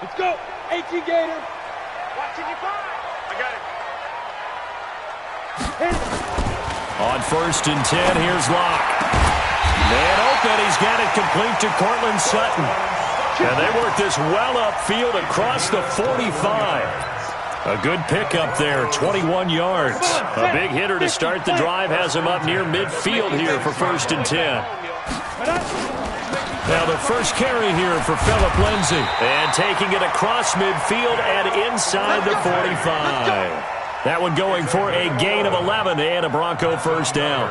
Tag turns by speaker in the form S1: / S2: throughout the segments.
S1: Let's go. 18 Gator. Watching you fire. I got it.
S2: On 1st and 10, here's Locke. Man open, he's got it complete to Cortland Sutton. And they work this well upfield across the 45. A good pickup there, 21 yards. A big hitter to start the drive has him up near midfield here for 1st and 10. Now the first carry here for Phillip Lindsay. And taking it across midfield and inside the 45. That one going for a gain of 11 and a Bronco first down.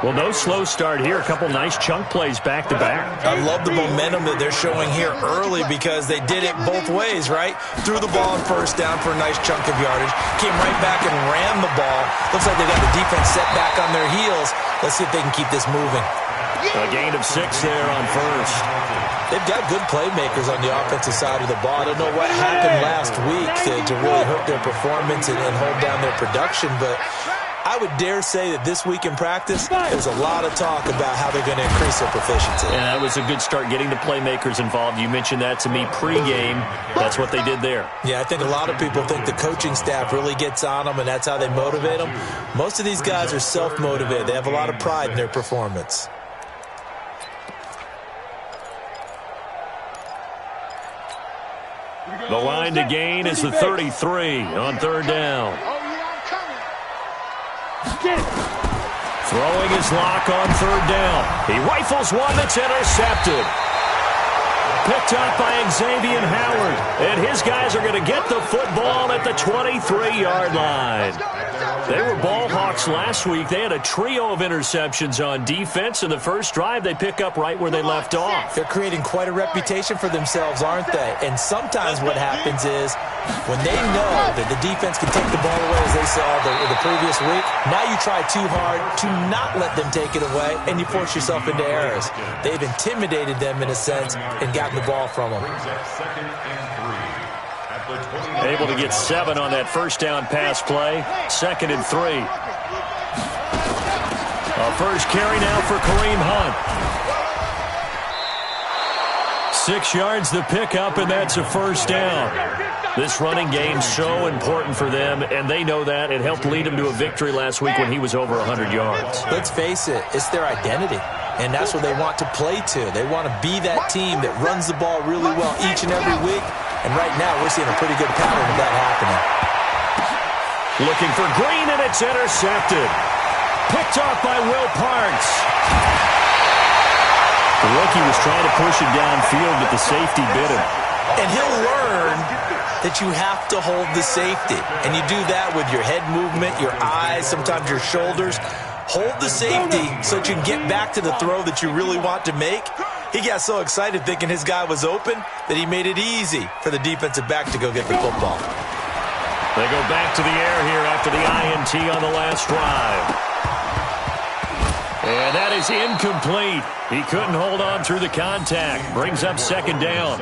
S2: Well, no slow start here. A couple nice chunk plays back-to-back.
S3: I love the momentum that they're showing here early because they did it both ways, right? Threw the ball on 1st down for a nice chunk of yardage. Came right back and ran the ball. Looks like they got the defense set back on their heels. Let's see if they can keep this moving.
S2: A gain of 6 there on 1st.
S3: They've got good playmakers on the offensive side of the ball. I don't know what happened last week to really hurt their performance and hold down their production, but I would dare say that this week in practice, there's a lot of talk about how they're going to increase their proficiency.
S2: And that was a good start getting the playmakers involved. You mentioned that to me pregame. That's what they did there.
S3: Yeah, I think a lot of people think the coaching staff really gets on them, and that's how they motivate them. Most of these guys are self-motivated. They have a lot of pride in their performance.
S2: The line to gain is the 33 on 3rd down. Throwing his Lock on 3rd down. He rifles one that's intercepted. Picked up by Xavier Howard. And his guys are going to get the football at the 23-yard line. They were ball hawks last week. They had a trio of interceptions on defense. In the first drive, they pick up right where they left off.
S3: They're creating quite a reputation for themselves, aren't they? And sometimes what happens is when they know that the defense can take the ball away, as they saw the previous week, now you try too hard to not let them take it away, and you force yourself into errors. They've intimidated them in a sense and gotten the ball from them.
S2: Able to get 7 on that 1st down pass play. 2nd and 3. A first carry now for Kareem Hunt. 6 yards the pickup, and that's a 1st down. This running game's so important for them, and they know that. It helped lead them to a victory last week when he was over 100 yards.
S3: Let's face it, it's their identity, and that's what they want to play to. They want to be that team that runs the ball really well each and every week, and right now we're seeing a pretty good pattern of that happening.
S2: Looking for Green, and it's intercepted. Picked off by Will Parks. The rookie was trying to push it downfield, but the safety bit him.
S3: And he'll learn that you have to hold the safety. And you do that with your head movement, your eyes, sometimes your shoulders. Hold the safety so that you can get back to the throw that you really want to make. He got so excited thinking his guy was open that he made it easy for the defensive back to go get the football.
S2: They go back to the air here after the INT on the last drive. And that is incomplete. He couldn't hold on through the contact. Brings up 2nd down.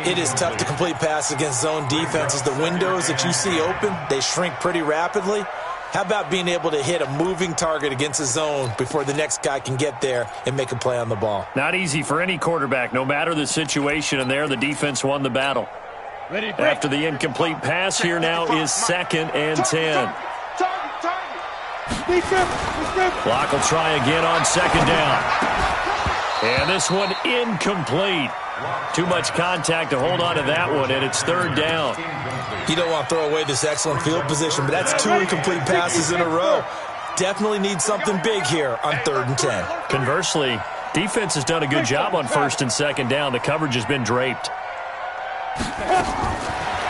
S3: It is tough to complete passes against zone defenses. The windows that you see open, they shrink pretty rapidly. How about being able to hit a moving target against a zone before the next guy can get there and make a play on the ball?
S2: Not easy for any quarterback, no matter the situation, and there the defense won the battle. After the incomplete pass, here now is 2nd and 10. Clock will try again on 2nd down. And this one incomplete. Too much contact to hold on to that one, and it's 3rd down.
S3: You don't want to throw away this excellent field position, but that's 2 incomplete passes in a row. Definitely need something big here on 3rd and 10.
S2: Conversely, defense has done a good job on 1st and 2nd down. The coverage has been draped.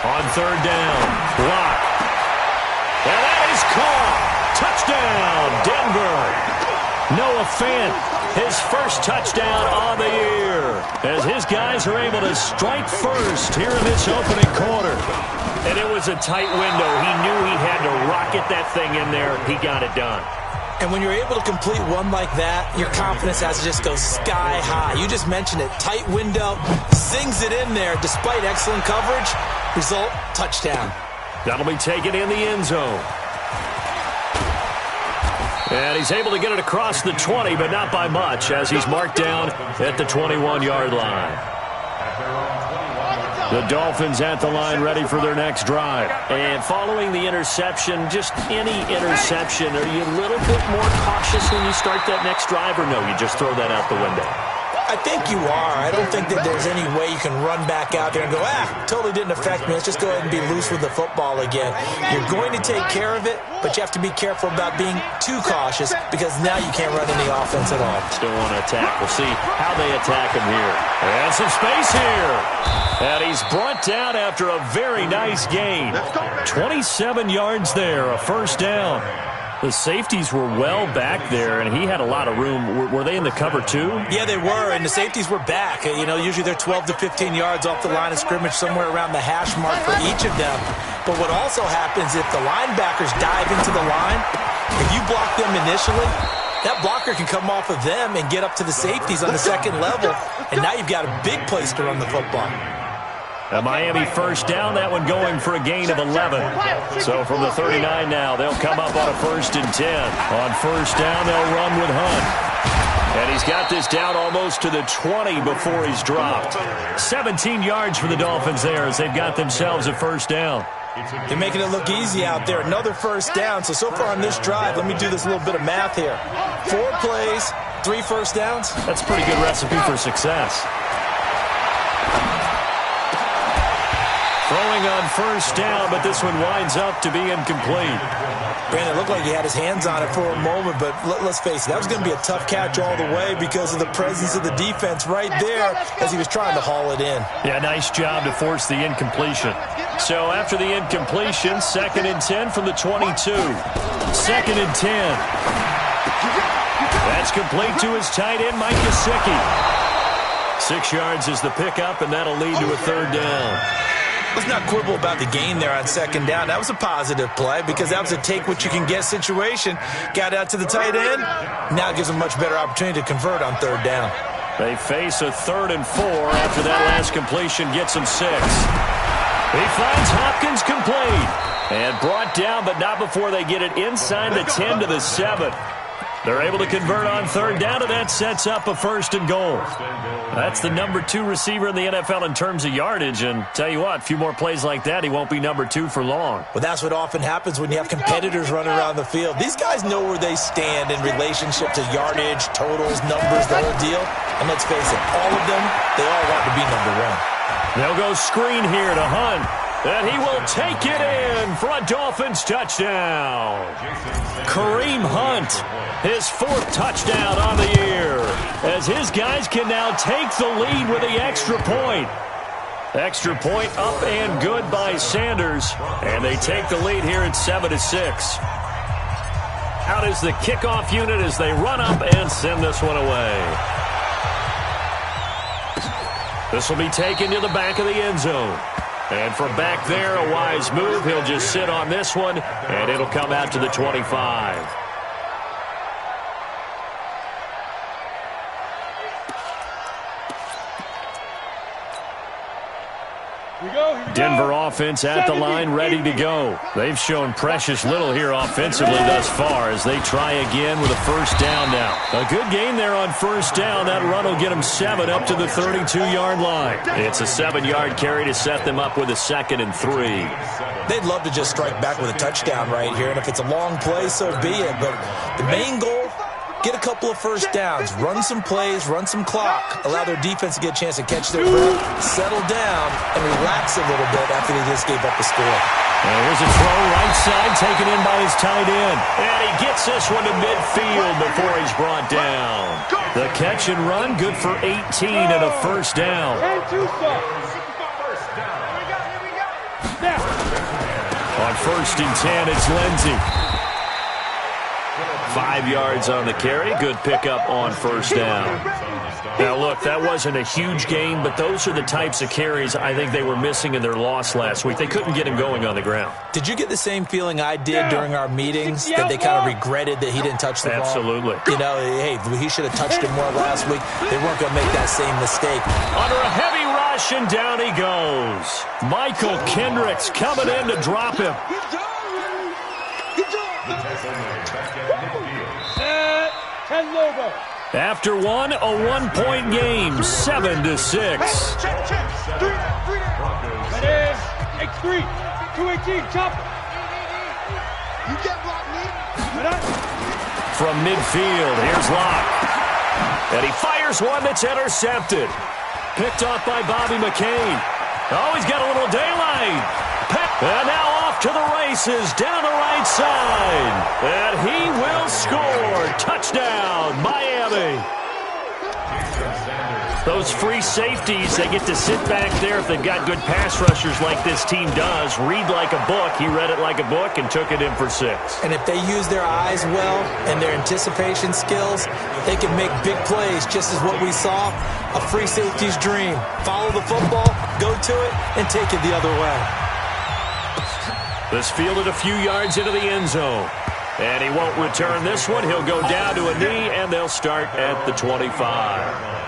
S2: On 3rd down, block. And that is caught. Touchdown, Denver. Noah Fant, his first touchdown on the year, as his guys are able to strike first here in this opening quarter. And it was a tight window. He knew he had to rocket that thing in there. He got it done.
S3: And when you're able to complete one like that, your confidence has to just go sky high. You just mentioned it. Tight window, sings it in there despite excellent coverage. Result, touchdown.
S2: That'll be taken in the end zone. And he's able to get it across the 20, but not by much, as he's marked down at the 21-yard line. The Dolphins at the line ready for their next drive.
S3: And following the interception, just any interception, are you a little bit more cautious when you start that next drive, or no, you just throw that out the window?
S4: I think you are. I don't think that there's any way you can run back out there and go, totally didn't affect me. Let's just go ahead and be loose with the football again. You're going to take care of it, but you have to be careful about being too cautious because now you can't run any offense at all.
S2: Still want to attack. We'll see how they attack him here. And some space here. And he's brought down after a very nice gain. 27 yards there, a first down. The safeties were well back there, and he had a lot of room. Were they in the cover, too?
S4: Yeah, they were, and the safeties were back. You know, usually they're 12 to 15 yards off the line of scrimmage, somewhere around the hash mark for each of them. But what also happens if the linebackers dive into the line, if you block them initially, that blocker can come off of them and get up to the safeties on the second level, and now you've got a big place to run the football.
S2: A Miami first down, that one going for a gain of 11. So from the 39 now, they'll come up on a 1st and 10. On first down, they'll run with Hunt. And he's got this down almost to the 20 before he's dropped. 17 yards for the Dolphins there as they've got themselves a first down.
S4: They're making it look easy out there. Another first down. So far on this drive, let me do this little bit of math here. 4 plays, 3 first downs.
S2: That's a pretty good recipe for success. Throwing on first down, but this one winds up to be incomplete.
S4: Brandon, it looked like he had his hands on it for a moment, but let's face it, that was going to be a tough catch all the way because of the presence of the defense right there as he was trying to haul it in.
S2: Yeah, nice job to force the incompletion. So after the incompletion, 2nd and 10 from the 22. 2nd and 10. That's complete to his tight end, Mike Gesicki. 6 yards is the pickup, and that'll lead to a 3rd down.
S4: Let's not quibble about the gain there on 2nd down. That was a positive play because that was a take-what-you-can-get situation. Got out to the tight end. Now it gives them a much better opportunity to convert on 3rd down.
S2: They face a 3rd and 4 after that last completion gets them 6. He finds Hopkins complete. And brought down, but not before they get it inside the 10 to the 7. They're able to convert on 3rd down, and that sets up a 1st and goal. That's the number 2 receiver in the NFL in terms of yardage, and tell you what, a few more plays like that, he won't be number 2 for long.
S4: Well, that's what often happens when you have competitors running around the field. These guys know where they stand in relationship to yardage, totals, numbers, the whole deal. And let's face it, all of them, they all want to be number 1.
S2: They'll go screen here to Hunt. And he will take it in for a Dolphins touchdown. Kareem Hunt, his 4th touchdown on the year, as his guys can now take the lead with the extra point. Extra point up and good by Sanders, and they take the lead here at 7-6. Out is the kickoff unit as they run up and send this one away. This will be taken to the back of the end zone. And from back there, a wise move. He'll just sit on this one, and it'll come out to the 25. Denver offense at the line, ready to go. They've shown precious little here offensively thus far as they try again with a 1st down now. A good gain there on 1st down. That run will get them 7 up to the 32-yard line. It's a 7-yard carry to set them up with a 2nd and 3.
S4: They'd love to just strike back with a touchdown right here, and if it's a long play, so be it. But the main goal, get a couple of 1st downs, run some plays, run some clock, allow their defense to get a chance to catch their breath, settle down, and relax a little bit after they just gave up the score.
S2: And here's a throw right side taken in by his tight end. And he gets this one to midfield before he's brought down. The catch and run, good for 18 and a 1st down. On 1st and 10, it's Lindsey. 5 yards on the carry. Good pickup on 1st down. Now, look, that wasn't a huge gain, but those are the types of carries I think they were missing in their loss last week. They couldn't get him going on the ground.
S4: Did you get the same feeling I did during our meetings, that they kind of regretted that he didn't touch the ball?
S2: Absolutely.
S4: You know, hey, he should have touched it more last week. They weren't going to make that same mistake.
S2: Under a heavy rush, and down he goes. Michael Kendricks coming in to drop him. After one, a 1-point game, 7-6.
S1: X3, 218, chopper. You can't block me.
S2: From midfield, here's Locke. And he fires one that's intercepted. Picked off by Bobby McCain. Oh, he's got a little daylight. And now off to the races down the right side. And he will score. Touchdown, Miami. Those free safeties, they get to sit back there if they've got good pass rushers like this team does. Read like a book. He read it like a book and took it in for 6.
S4: And if they use their eyes well and their anticipation skills, they can make big plays, just as what we saw, a free safety's dream. Follow the football, go to it, and take it the other way.
S2: This fielded a few yards into the end zone. And he won't return this one. He'll go down to a knee, and they'll start at the 25.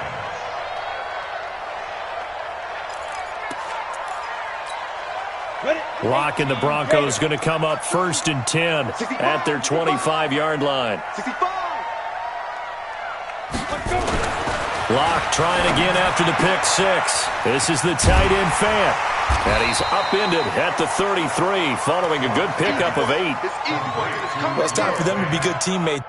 S2: Locke and the Broncos going to come up 1st and 10 at their 25-yard line.
S1: 65.
S2: Locke trying again after the pick 6. This is the tight end Fant. And he's upended at the 33 following a good pickup of 8.
S4: Well, it's time for them to be good teammates.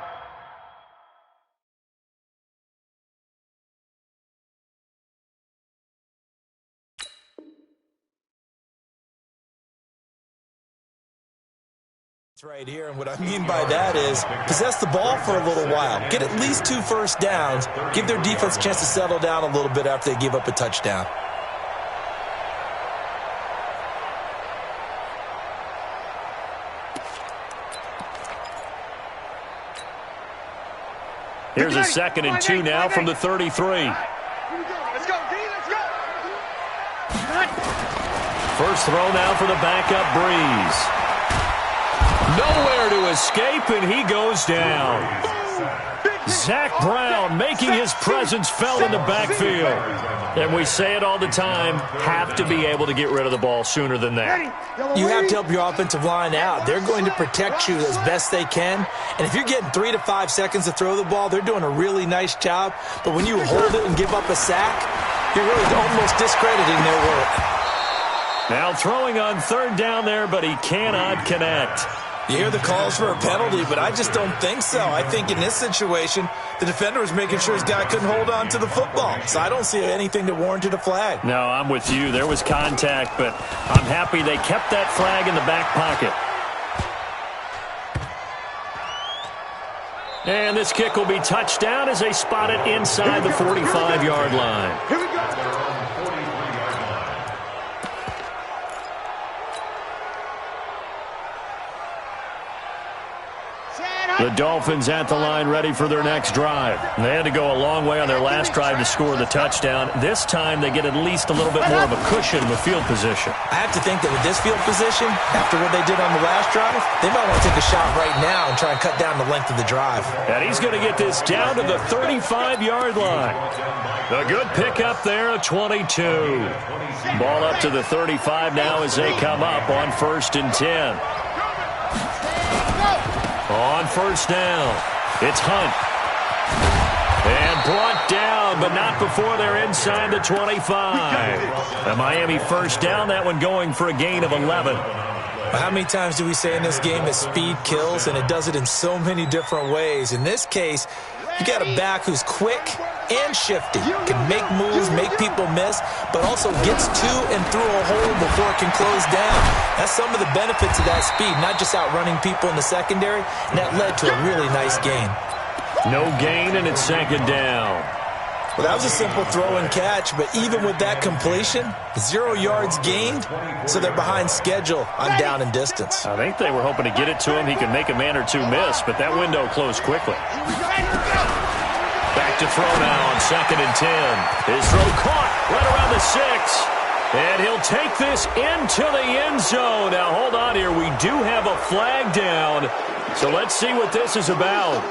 S4: Right here, and what I mean by that is possess the ball for a little while. Get at least 2 first downs. Give their defense a chance to settle down a little bit after they give up a touchdown.
S2: Here's a 2nd and 2 now from the 33.
S1: Let's go, D, let's go.
S2: First throw now for the backup Breeze. Nowhere to escape, and he goes down. Zach Brown making his presence felt in the backfield. And we say it all the time, have to be able to get rid of the ball sooner than that.
S4: You have to help your offensive line out. They're going to protect you as best they can. And if you're getting 3 to 5 seconds to throw the ball, they're doing a really nice job. But when you hold it and give up a sack, you're really almost discrediting their work.
S2: Now throwing on 3rd down there, but he cannot connect.
S4: You hear the calls for a penalty, but I just don't think so. I think in this situation, the defender was making sure his guy couldn't hold on to the football. So I don't see anything that warranted a flag.
S2: No, I'm with you. There was contact, but I'm happy they kept that flag in the back pocket. And this kick will be touchdown as they spot it inside the 45-yard line.
S1: Here we go.
S2: The Dolphins at the line ready for their next drive. They had to go a long way on their last drive to score the touchdown. This time they get at least a little bit more of a cushion with field position.
S4: I have to think that with this field position, after what they did on the last drive, they might want to take a shot right now and try and cut down the length of the drive.
S2: And he's going to get this down to the 35-yard line. A good pickup there, a 22. Ball up to the 35 now as they come up on 1st and 10. On 1st down, it's Hunt. And brought down, but not before they're inside the 25. The Miami 1st down, that one going for a gain of 11.
S4: How many times do we say in this game that speed kills, and it does it in so many different ways? In this case, you got a back who's quick and shifty, can make moves, make people miss, but also gets to and through a hole before it can close down. That's some of the benefits of that speed, not just outrunning people in the secondary, and that led to a really nice gain.
S2: No gain, and it's 2nd down.
S4: Well, that was a simple throw and catch, but even with that completion, 0 yards gained, so they're behind schedule on down and distance.
S2: I think they were hoping to get it to him. He could make a man or two miss, but that window closed quickly. Back to throw now on 2nd and 10. His throw caught right around the 6. And he'll take this into the end zone. Now, hold on here. We do have a flag down. So let's see what this is about.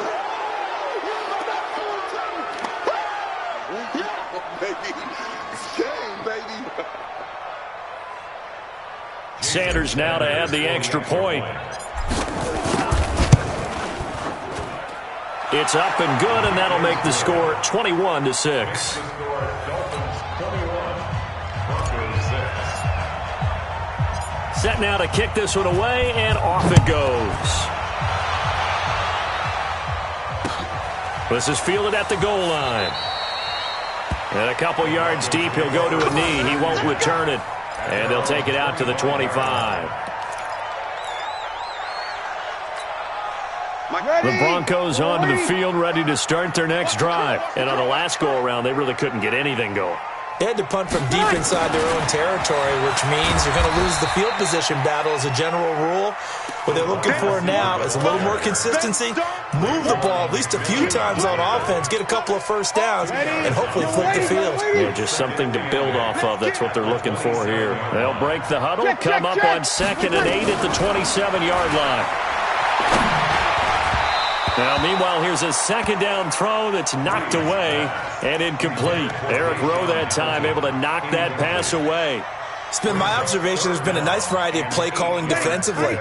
S2: Sanders now to add the extra point. It's up and good, and that'll make the score 21-6. Set now to kick this one away, and off it goes. This is fielded at the goal line. And a couple yards deep, he'll go to a knee. He won't return it. And they'll take it out to the 25. The Broncos onto the field, ready to start their next drive. And on the last go-around, they really couldn't get anything going.
S4: They had to punt from deep inside their own territory, which means you're going to lose the field position battle as a general rule. What they're looking for now is a little more consistency, move the ball at least a few times on offense, get a couple of first downs, and hopefully flip the field.
S2: Yeah, just something to build off of. That's what they're looking for here. They'll break the huddle, come up on 2nd and 8 at the 27-yard line. Now, meanwhile, here's a second down throw that's knocked away and incomplete. Eric Rowe that time able to knock that pass away.
S4: It's been my observation there's been a nice variety of play calling defensively.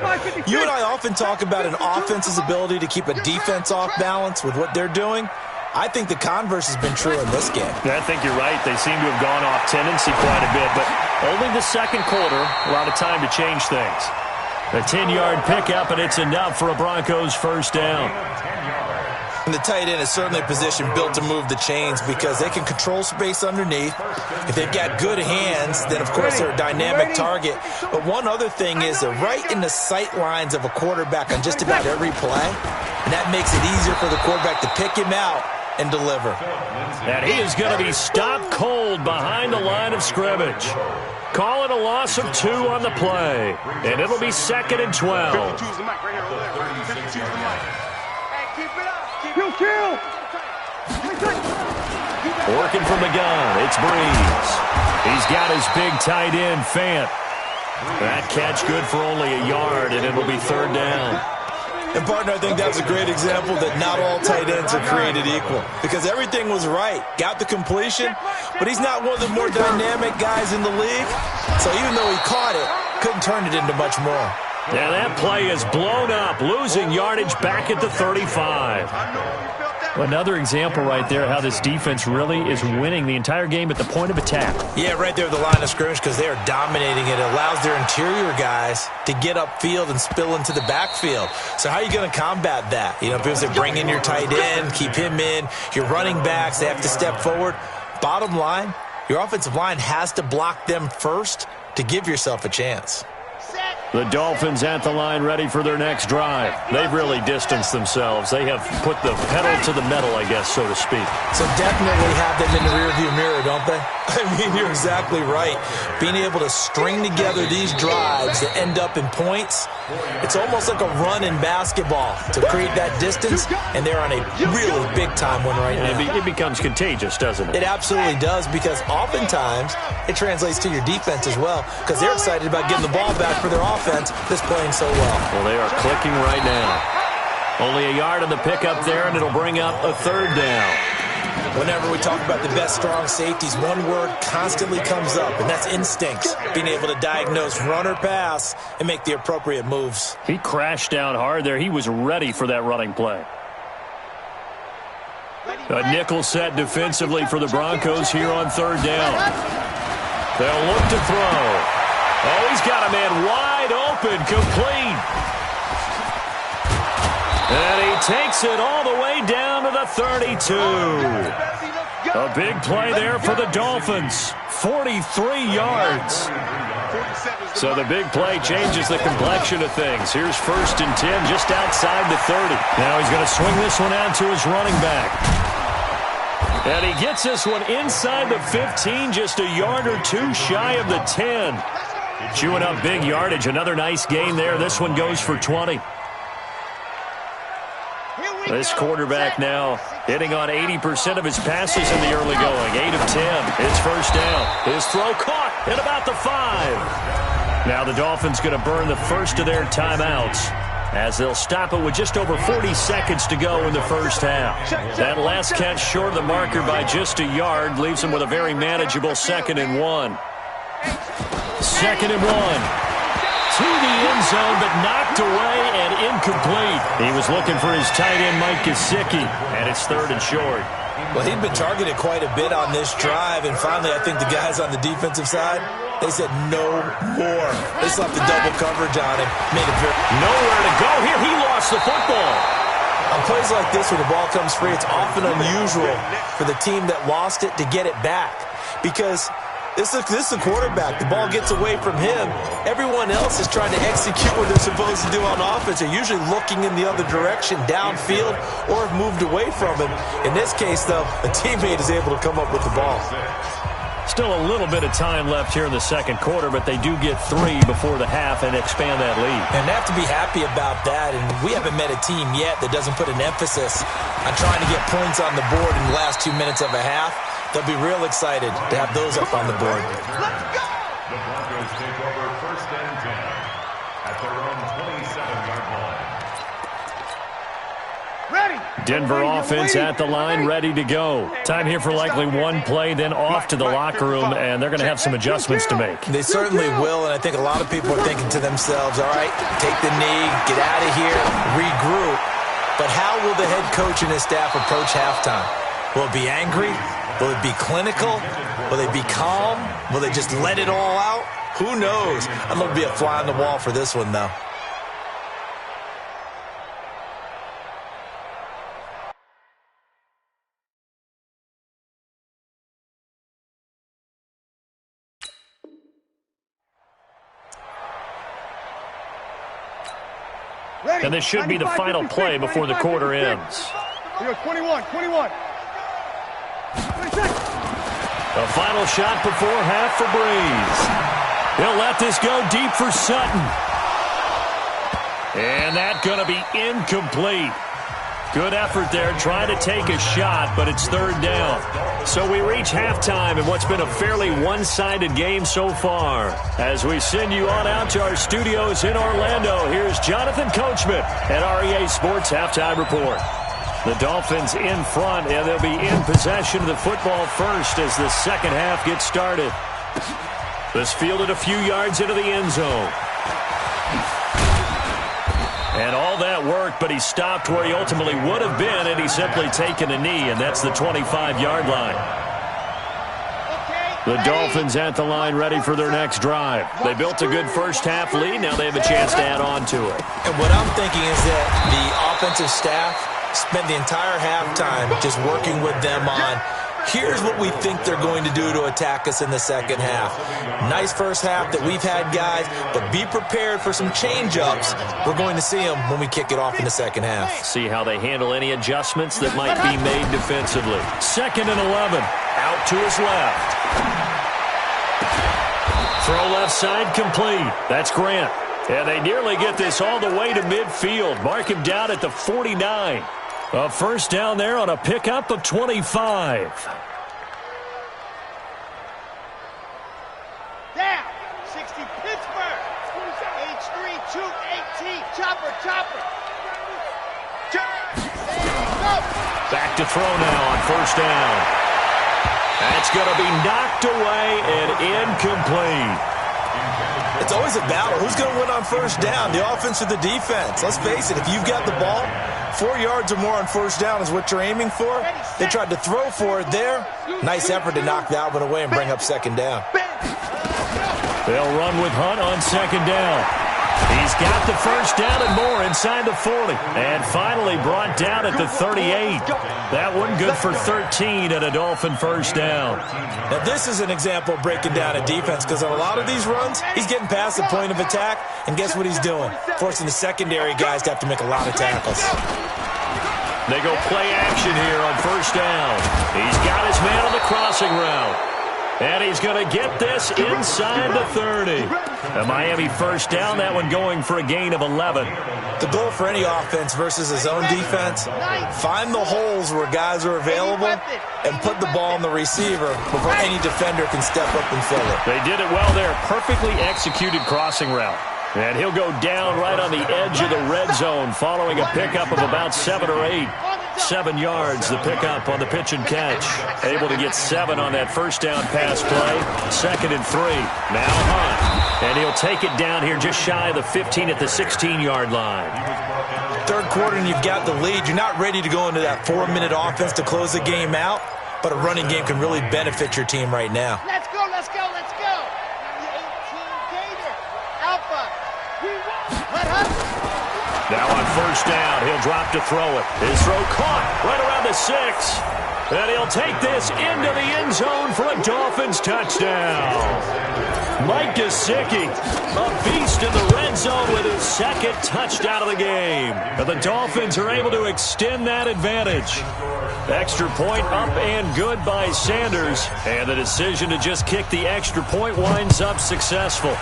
S4: You and I often talk about an offense's ability to keep a defense off balance with what they're doing. I think the converse has been true in this game.
S2: I think you're right. They seem to have gone off tendency quite a bit, but only the second quarter, a lot of time to change things. A 10-yard pickup, and it's enough for a Broncos first down.
S4: And the tight end is certainly a position built to move the chains because they can control space underneath. If they've got good hands, then, of course, they're a dynamic target. But one other thing is they're right in the sight lines of a quarterback on just about every play. And that makes it easier for the quarterback to pick him out and deliver.
S2: And he is going to be stopped cold behind the line of scrimmage. Call it a loss of 2 on the play. And it'll be 2nd and 12. Working from the gun, it's Breeze. He's got his big tight end, Fant. That catch good for only a yard, and it'll be 3rd down.
S4: And, partner, I think that was a great example that not all tight ends are created equal because everything was right. Got the completion, but he's not one of the more dynamic guys in the league. So even though he caught it, couldn't turn it into much more.
S2: Yeah, that play is blown up, losing yardage back at the 35. Another example right there how this defense really is winning the entire game at the point of attack.
S4: Yeah, right there at the line of scrimmage because they are dominating it. It allows their interior guys to get upfield and spill into the backfield. So how are you going to combat that? You know, because they bring in your tight end, keep him in. Your running backs, they have to step forward. Bottom line, your offensive line has to block them first to give yourself a chance.
S2: The Dolphins at the line ready for their next drive. They've really distanced themselves. They have put the pedal to the metal, I guess, so to speak.
S4: So definitely have them in the rearview mirror, don't they? I mean, you're exactly right. Being able to string together these drives that end up in points, it's almost like a run in basketball to create that distance, and they're on a really big-time one right now.
S2: It becomes contagious, doesn't it?
S4: It absolutely does because oftentimes it translates to your defense as well because they're excited about getting the ball back for their offense that's playing so well.
S2: Well, they are clicking right now. Only a yard on the pickup there, and it'll bring up a 3rd down.
S4: Whenever we talk about the best strong safeties, one word constantly comes up, and that's instincts. Being able to diagnose run or pass and make the appropriate moves.
S2: He crashed down hard there. He was ready for that running play. A nickel set defensively for the Broncos here on 3rd down. They'll look to throw. Oh, he's got a man wide open, complete. And he takes it all the way down to the 32. A big play there for the Dolphins. 43 yards. So the big play changes the complexion of things. Here's 1st and 10 just outside the 30. Now he's going to swing this one out to his running back. And he gets this one inside the 15, just a yard or 2 shy of the 10. Chewing up big yardage. Another nice gain there. This one goes for 20. This quarterback now hitting on 80% of his passes in the early going. 8 of 10. It's 1st down. His throw caught at about the 5. Now the Dolphins going to burn the first of their timeouts as they'll stop it with just over 40 seconds to go in the first half. That last catch short of the marker by just a yard leaves them with a very manageable 2nd and 1. 2nd and 1. To the end zone, but knocked away and incomplete. He was looking for his tight end, Mike Gesicki, and it's 3rd and short.
S4: Well, he'd been targeted quite a bit on this drive, and finally I think the guys on the defensive side They said no more. They slapped the double coverage on him. Made it very...
S2: Nowhere to go here. He lost the football.
S4: On plays like this where the ball comes free, it's often unusual for the team that lost it to get it back. Because this is a quarterback. The ball gets away from him. Everyone else is trying to execute what they're supposed to do on offense. They're usually looking in the other direction, downfield, or have moved away from him. In this case, though, a teammate is able to come up with the ball.
S2: Still a little bit of time left here in the second quarter, but they do get 3 before the half and expand that lead.
S4: And they have to be happy about that, and we haven't met a team yet that doesn't put an emphasis on trying to get points on the board in the last 2 minutes of a half. They'll be real excited to have those up on the board.
S1: Let's go!
S5: The Broncos take over 1st and 10 at their own 27-yard line.
S1: Ready!
S2: Denver offense at the line, ready to go. Time here for likely one play, then off to the locker room, and they're going to have some adjustments to make.
S4: They certainly will, and I think a lot of people are thinking to themselves, all right, take the knee, get out of here, regroup. But how will the head coach and his staff approach halftime? Will it be angry? Will it be clinical? Will they be calm? Will they just let it all out? Who knows? I'd love to be a fly on the wall for this one, though.
S1: Ready.
S2: And this should be the final play before the quarter ends.
S1: Here we go, 21.
S2: The final shot before half for Breeze. He'll let this go deep for Sutton. And that's going to be incomplete. Good effort there trying to take a shot, but it's 3rd down. So we reach halftime in what's been a fairly one-sided game so far. As we send you on out to our studios in Orlando, here's Jonathan Coachman at REA Sports Halftime Report. The Dolphins in front, and they'll be in possession of the football first as the second half gets started. This fielded a few yards into the end zone. And all that worked, but he stopped where he ultimately would have been, and he's simply taken a knee, and that's the 25-yard line. The Dolphins at the line ready for their next drive. They built a good first half lead. Now they have a chance to add on to it.
S4: And what I'm thinking is that the offensive staff spent the entire halftime just working with them on, here's what we think they're going to do to attack us in the second half. Nice first half that we've had, guys, but be prepared for some change-ups. We're going to see them when we kick it off in the second half.
S2: See how they handle any adjustments that might be made defensively. 2nd and 11. Out to his left. Throw left side complete. That's Grant. And they nearly get this all the way to midfield. Mark him down at the 49. A first down there on a pickup of 25.
S1: Down. 60 Pittsburgh. H3, Chook, 18. Chopper.
S2: Back to throw now on first down. That's going to be knocked away and incomplete.
S4: It's always a battle. Who's going to win on first down, the offense or the defense? Let's face it, if you've got the ball, 4 yards or more on first down is what you're aiming for. They tried to throw for it there. Nice effort to knock that one away and bring up second down.
S2: They'll run with Hunt on second down. He's got the first down and more inside the 40. And finally brought down at the 38. That one good for 13 and a Dolphin first down.
S4: Now this is an example of breaking down a defense, because on a lot of these runs, he's getting past the point of attack, and guess what he's doing? Forcing the secondary guys to have to make a lot of tackles.
S2: They go play action here on first down. He's got his man on the crossing route. And he's going to get this inside the 30. A Miami first down, that one going for a gain of 11.
S4: The goal for any offense versus his own defense, find the holes where guys are available and put the ball on the receiver before any defender can step up and fill it.
S2: They did it well there. Perfectly executed crossing route. And he'll go down right on the edge of the red zone following a pickup of about 7 or 8. 7 yards, the pickup on the pitch and catch. Able to get 7 on that first down pass play. 2nd and 3. Now Hunt. And he'll take it down here just shy of the 15 at the 16-yard line.
S4: Third quarter and you've got the lead. You're not ready to go into that 4-minute offense to close the game out, but a running game can really benefit your team right now.
S1: Let's go.
S2: Now on first down, he'll drop to throw it. His throw caught right around the 6. And he'll take this into the end zone for a Dolphins touchdown. Mike Gesicki, a beast in the red zone with his second touchdown of the game. And the Dolphins are able to extend that advantage. Extra point up and good by Sanders. And the decision to just kick the extra point winds up successful.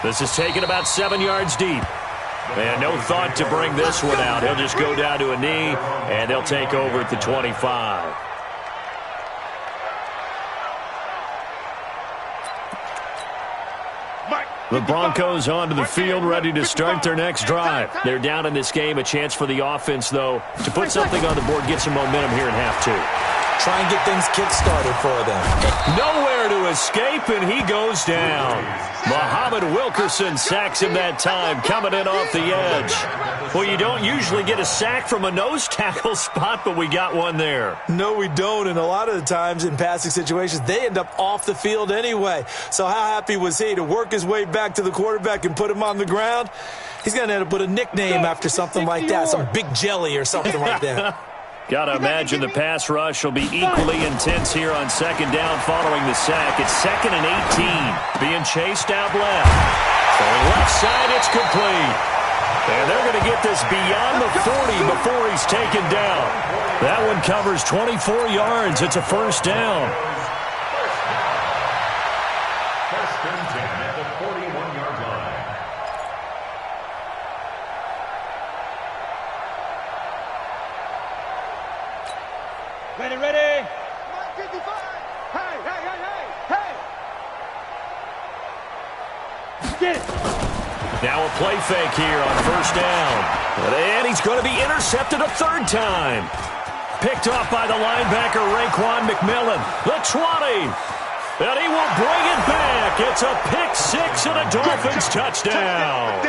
S2: This is taken about 7 yards deep. And no thought to bring this one out. He'll just go down to a knee, and they'll take over at the 25. The Broncos onto the field, ready to start their next drive. They're down in this game. A chance for the offense, though, to put something on the board, get some momentum here in half two.
S4: Try and get things kick-started for them.
S2: Nowhere to escape, and he goes down. Muhammad Wilkerson sacks him that time, coming in off the edge. Well, you don't usually get a sack from a nose tackle spot, but we got one there.
S4: No, we don't, and a lot of the times in passing situations, they end up off the field anyway. So how happy was he to work his way back to the quarterback and put him on the ground? He's going to end up with a nickname after something like that, some Big Jelly or something like that.
S2: Got to imagine the pass rush will be equally intense here on second down following the sack. It's 2nd and 18. Being chased out left. Going left side, it's complete. And they're going to get this beyond the 40 before he's taken down. That one covers 24 yards. It's a first down.
S5: First and 10 at the 41-yard line.
S1: Ready. 55. Hey. Get it.
S2: Now a play fake here on first down. And he's going to be intercepted a third time. Picked off by the linebacker, Raekwon McMillan. The 20. And he will bring it back. It's a pick six and a Dolphins touchdown.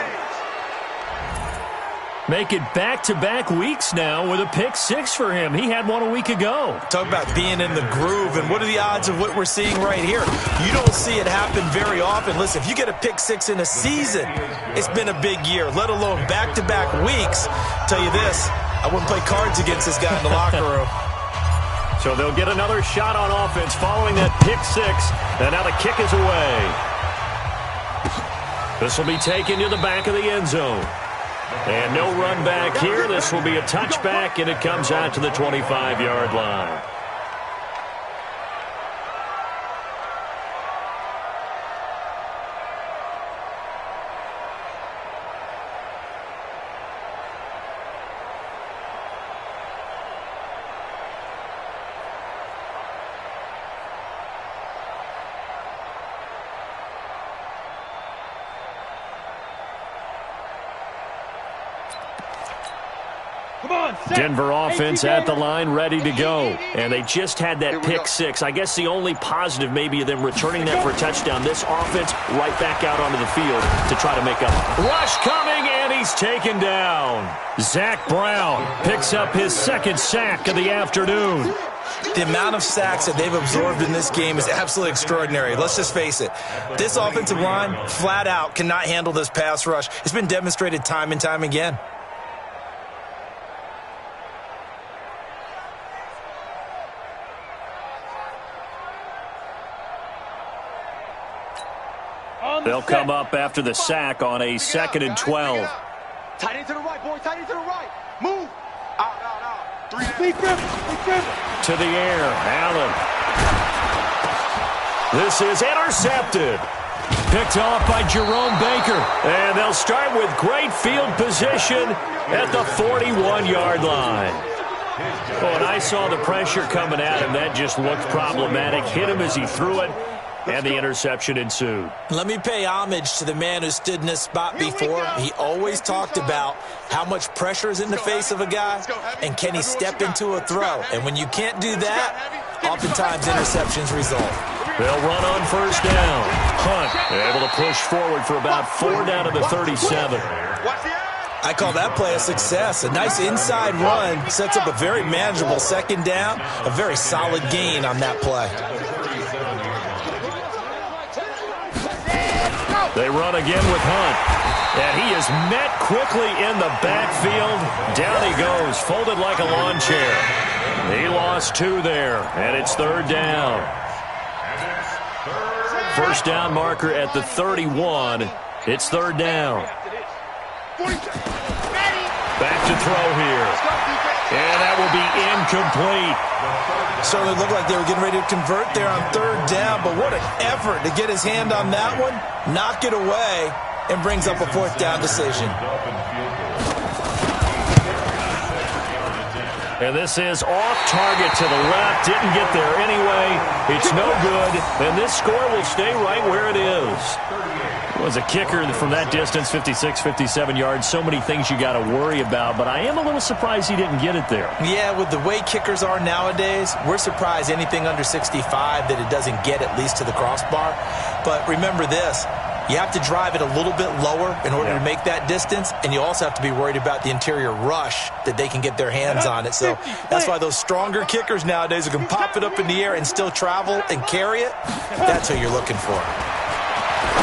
S2: Make it back-to-back weeks now with a pick six for him. He had one a week ago.
S4: Talk about being in the groove, and what are the odds of what we're seeing right here? You don't see it happen very often. Listen, if you get a pick six in a season, it's been a big year, let alone back-to-back weeks. Tell you this, I wouldn't play cards against this guy in the locker room.
S2: So they'll get another shot on offense following that pick six, and now the kick is away. This will be taken to the back of the end zone. And no run back here. This will be a touchback, and it comes out to the 25-yard line. Denver offense at the line, ready to go. And they just had that pick six. I guess the only positive maybe of them returning that for a touchdown. This offense right back out onto the field to try to make up. Rush coming, and he's taken down. Zach Brown picks up his second sack of the afternoon.
S4: The amount of sacks that they've absorbed in this game is absolutely extraordinary. Let's just face it. This offensive line, flat out, cannot handle this pass rush. It's been demonstrated time and time again.
S2: They'll come up after the sack on a 2nd and 12.
S1: Tight end to the right, boy. Tight end to the right. Move. Out. Big grip.
S2: To the air, Allen. This is intercepted. Picked off by Jerome Baker. And they'll start with great field position at the 41-yard line. When I saw the pressure coming at him, that just looked problematic. Hit him as he threw it. And the interception ensued.
S4: Let me pay homage to the man who stood in this spot before. He always talked about how much pressure is in the face of a guy, and can he step into a throw. And when you can't do that, oftentimes interceptions result.
S2: They'll run on first down. Hunt able to push forward for about 4 down to the 37.
S4: I call that play a success. A nice inside run sets up a very manageable second down, a very solid gain on that play.
S2: They run again with Hunt. And he is met quickly in the backfield. Down he goes, folded like a lawn chair. He lost 2 there, and it's 3rd down. First down marker at the 31. It's 3rd down. Back to throw here. And that will be incomplete.
S4: Certainly looked like they were getting ready to convert there on 3rd down, but what an effort to get his hand on that one, knock it away, and brings up a 4th down decision.
S2: And this is off target to the left. Didn't get there anyway. It's no good. And this score will stay right where it is. It was a kicker from that distance, 56, 57 yards. So many things you got to worry about. But I am a little surprised he didn't get it there.
S4: Yeah, with the way kickers are nowadays, we're surprised anything under 65 that it doesn't get at least to the crossbar. But remember this. You have to drive it a little bit lower in order to make that distance, and you also have to be worried about the interior rush that they can get their hands on it. So that's why those stronger kickers nowadays who can pop it up in the air and still travel and carry it, that's who you're looking for.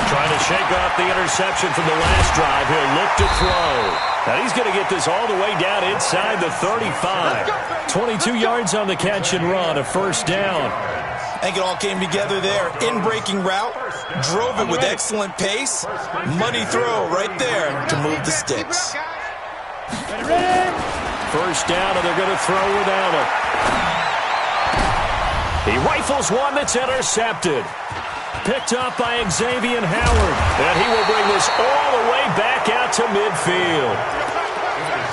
S2: Trying to shake off the interception from the last drive. He'll look to throw. Now he's going to get this all the way down inside the 35. 22 yards on the catch and run, a 1st down.
S4: I think it all came together there. In-breaking route, drove it with excellent pace. Money throw right there to move the sticks.
S2: 1st down, and they're going to throw without it. He rifles one that's intercepted. Picked up by Xavier Howard. And he will bring this all the way back out to midfield.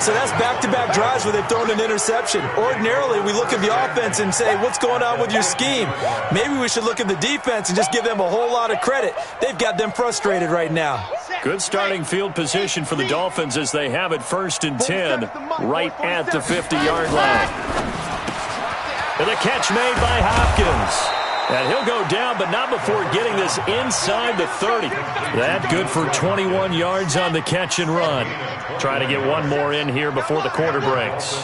S4: So that's back-to-back drives where they've thrown an interception. Ordinarily, we look at the offense and say, what's going on with your scheme? Maybe we should look at the defense and just give them a whole lot of credit. They've got them frustrated right now.
S2: Good starting field position for the Dolphins as they have it 1st and 10 right at the 50-yard line. And the catch made by Hopkins. And he'll go down, but not before getting this inside the 30. That good for 21 yards on the catch and run. Try to get one more in here before the quarter breaks.